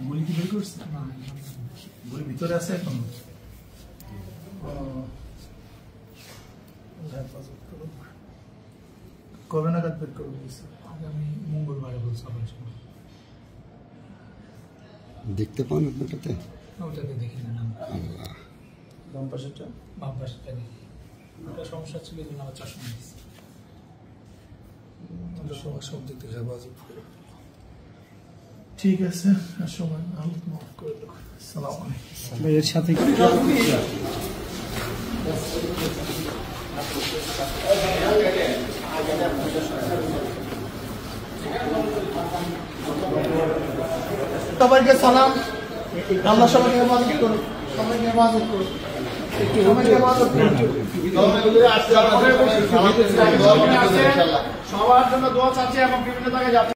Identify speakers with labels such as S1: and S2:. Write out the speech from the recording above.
S1: গুলি কি বের করছে? গুলি ভিতরে আছে এখন। কবে নাগাদ বের করবো? আগামী মঙ্গলবারে বলছে।
S2: দেখতে পান আপনারটাতে?
S1: ওটাতে দেখি না। বাম পাশেরটা? বাম পাশেরটা দেখি। ওটা সমস্যা ছিল এই জন্য আবার চশমা নিয়েছি। সব দিক থেকে হেফাজত করে। ঠিক আছে, সময় আলোচ মাফ করে দেবো। আসসালামু আলাইকুম। এর সাথে সবাইকে সালাম। আল্লাহ সবাইকে হেফাজত করুন, সবাইকে হেফাজত করুন, সবাইকে হেফাজত করুন। সবার জন্য দোয়া চাচ্ছি এবং বিভিন্ন জায়গায়